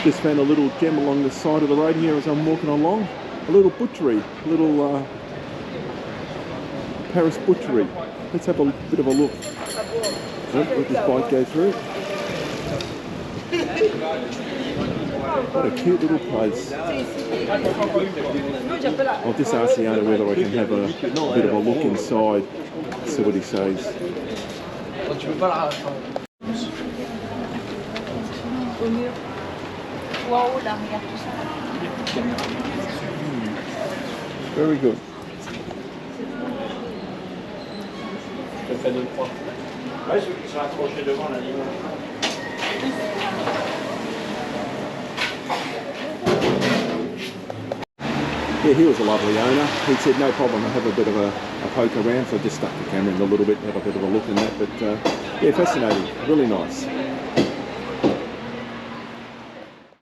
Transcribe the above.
Just found a little gem along the side of the road here as I'm walking along. A little butchery, a little Paris butchery. Let's have a bit of a look. Let this bike go through. What a cute little place. I'll just ask the owner whether I can have a bit of a look inside, see what he says. Very good. Yeah, he was a lovely owner. He said no problem, I'll have a bit of a poke around, so I just stuck the camera in a little bit, had a bit of a look in that, but yeah, fascinating, really nice.